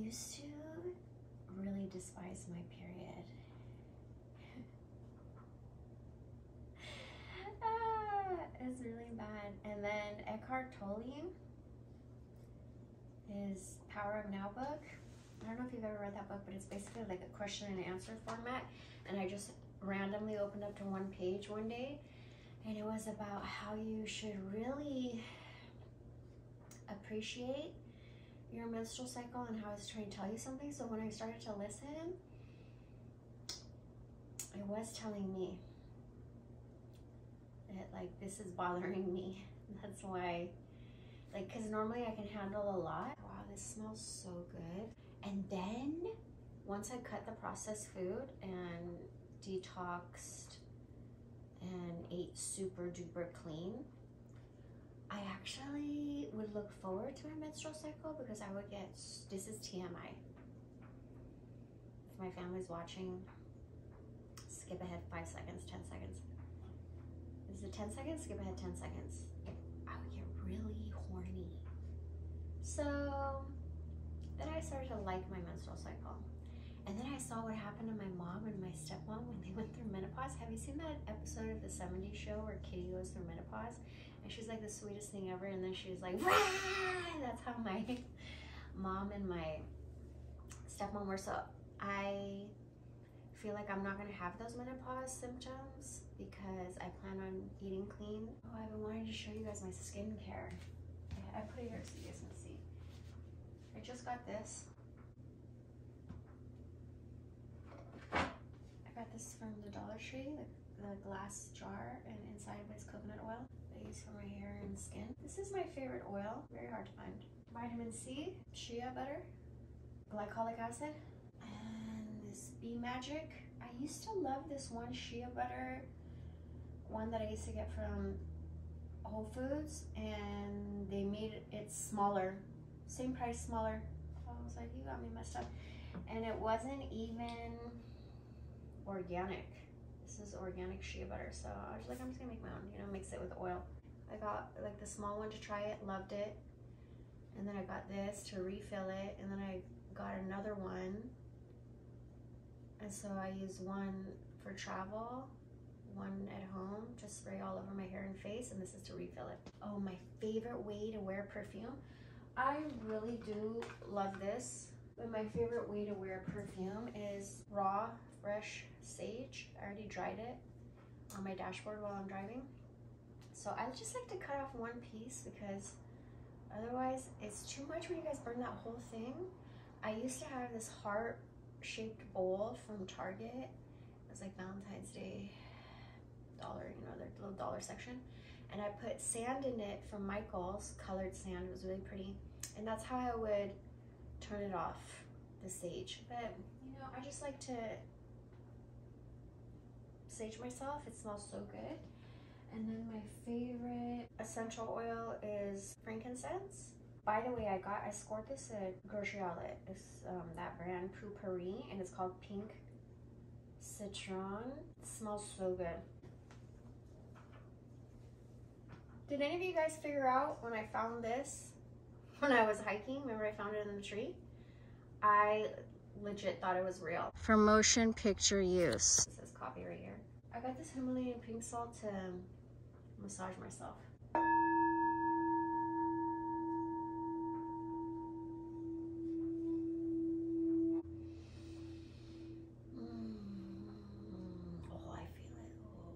used to really despise my period. It's really bad. And then Eckhart Tolle, his Power of Now book. I don't know if you've ever read that book, but it's basically like a question and answer format. And I just randomly opened up to one page one day, and it was about how you should really appreciate your menstrual cycle and how it's trying to tell you something. So when I started to listen, it was telling me that like this is bothering me. That's why, like, because normally I can handle a lot. Wow, this smells so good. And then once I cut the processed food and detoxed and ate super duper clean, I actually would look forward to my menstrual cycle because I would get, this is TMI. If my family's watching, skip ahead 5 seconds, 10 seconds. Is it 10 seconds? Skip ahead 10 seconds. I would get really horny. So then I started to like my menstrual cycle. And then I saw what happened to my mom and my stepmom when they went through menopause. Have you seen that episode of the 70's show where Kitty goes through menopause? And she's like the sweetest thing ever. And then she's like, rah! That's how my mom and my stepmom were. So I feel like I'm not gonna have those menopause symptoms because I plan on eating clean. Oh, I've been wanting to show you guys my skincare. I put it here so you guys can see. I just got this. I got this from the Dollar Tree, the glass jar, and inside of it is coconut oil that I use for my hair and skin. This is my favorite oil, very hard to find. Vitamin C, shea butter, glycolic acid, and this Bee Magic. I used to love this one shea butter, one that I used to get from Whole Foods, and they made it smaller, same price, smaller. I was like, you got me messed up. And it wasn't even organic. This is organic shea butter. So I was like, I'm just gonna make my own, you know, mix it with oil. I got like the small one to try it, loved it. And then I got this to refill it. And then I got another one. And so I use one for travel, one at home, just spray all over my hair and face, and this is to refill it. Oh, my favorite way to wear perfume. I really do love this, but my favorite way to wear perfume is raw, fresh sage. I already dried it on my dashboard while I'm driving. So I just like to cut off one piece because otherwise it's too much when you guys burn that whole thing. I used to have this heart-shaped bowl from Target. It was like Valentine's Day dollar, you know, their little dollar section. And I put sand in it from Michael's, colored sand. It was really pretty. And that's how I would turn it off, the sage. But, you know, I just like to sage myself. It smells so good. And then my favorite essential oil is frankincense. By the way, I scored this at grocery outlet. It's that brand Poo-Pourri, and it's called Pink Citron. It smells so good. Did any of you guys figure out when I found this when I was hiking? Remember I found it in the tree? I legit thought it was real. For motion picture use. It says copy right here. I got this Himalayan pink salt to massage myself. Oh, I feel it. Oh,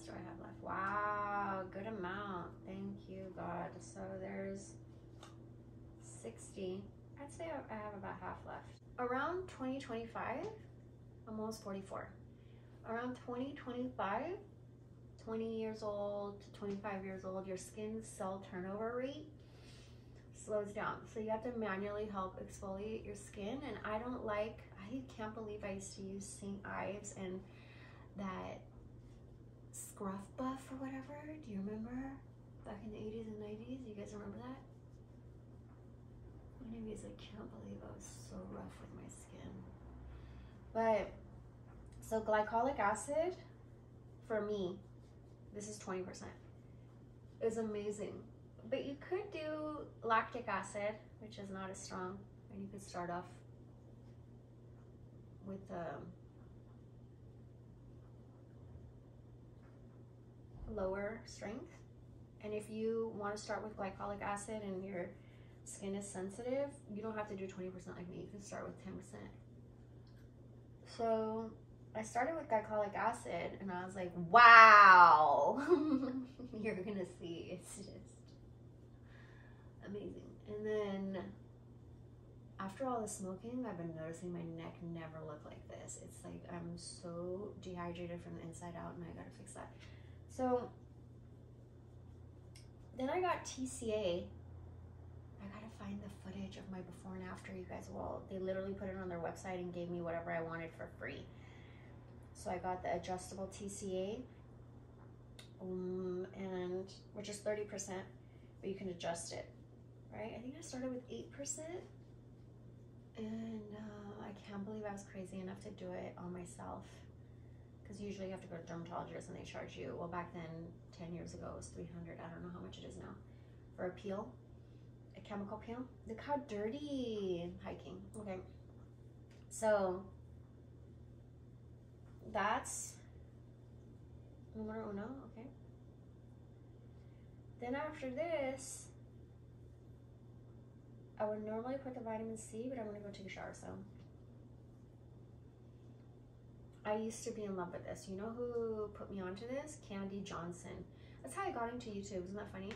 do I have left? Wow, good amount. Thank you, God. So there's 60. I'd say I have about half left. around 2025, I'm almost 44. Around 2025, 20 years old to 25 years old, your skin's cell turnover rate slows down. So you have to manually help exfoliate your skin. And I can't believe I used to use St. Ives and that Scruff Buff or whatever. Do you remember? Back in the 80s and 90s, you guys remember that? Anyways, I can't believe I was so rough with my skin. But, so glycolic acid, for me, this is 20%. It's amazing. But you could do lactic acid, which is not as strong, and you could start off with lower strength. And if you want to start with glycolic acid and your skin is sensitive, you don't have to do 20% like me. You can start with 10%. So I started with glycolic acid and I was like, wow, you're gonna see, it's just amazing. And then after all the smoking, I've been noticing my neck never looked like this. It's like I'm so dehydrated from the inside out and I gotta fix that. So then I got TCA. I gotta find the footage of my before and after, you guys. Well, they literally put it on their website and gave me whatever I wanted for free. So I got the adjustable TCA, and which is 30%, but you can adjust it, right? I think I started with 8%, and I can't believe I was crazy enough to do it on myself, because usually you have to go to a dermatologist and they charge you, well, back then, 10 years ago, it was $300. I don't know how much it is now, for a peel, a chemical peel. Look how dirty hiking. Okay, so that's numero uno. Okay, then after this, I would normally put the vitamin C, but I'm gonna go take a shower. So I used to be in love with this. You know who put me onto this? Candy Johnson. That's how I got into YouTube. Isn't that funny?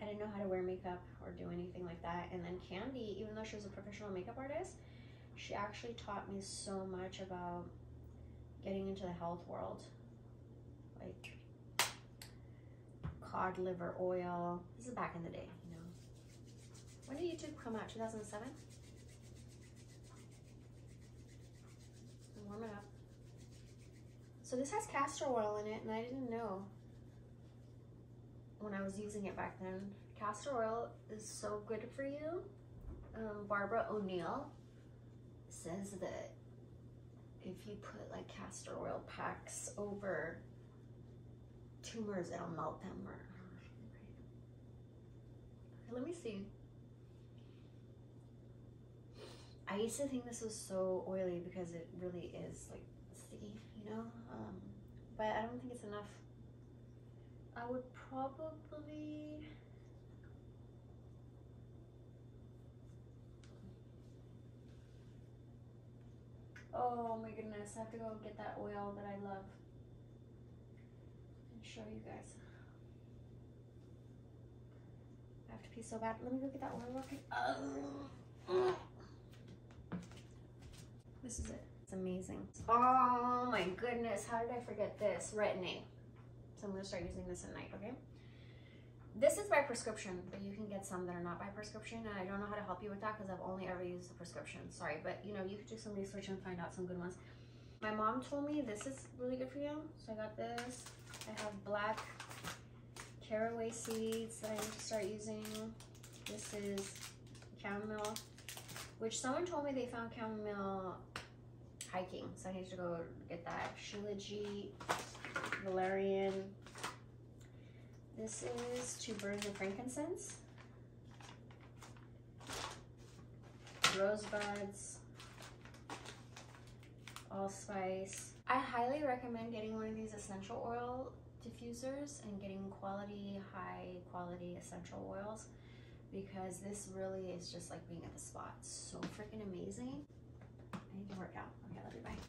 I didn't know how to wear makeup or do anything like that. And then Candy, even though she was a professional makeup artist, she actually taught me so much about getting into the health world. Like cod liver oil. This is back in the day, you know. When did YouTube come out? 2007? Warm it up. So this has castor oil in it, and I didn't know when I was using it back then. Castor oil is so good for you. Barbara O'Neill says that if you put like castor oil packs over tumors, it'll melt them. Or okay, let me see. I used to think this was so oily because it really is like sticky, you know, but I don't think it's enough. I would probably, oh my goodness, I have to go get that oil that I love and show you guys. I have to pee so bad. Let me go get that oil real quick. This is it. It's amazing. Oh my goodness, how did I forget this? Retin-A. So I'm gonna start using this at night, okay? This is by prescription, but you can get some that are not by prescription, and I don't know how to help you with that because I've only ever used the prescription. Sorry, but you know, you could do some research and find out some good ones. My mom told me this is really good for you, so I got this. I have black caraway seeds that I need to start using. This is chamomile, which someone told me they found chamomile hiking, so I need to go get that. Shilajit, valerian. This is to burn the frankincense. Rosebuds, allspice. I highly recommend getting one of these essential oil diffusers and getting high quality essential oils, because this really is just like being at the spot. So freaking amazing. I need to work out. Okay, love you, bye.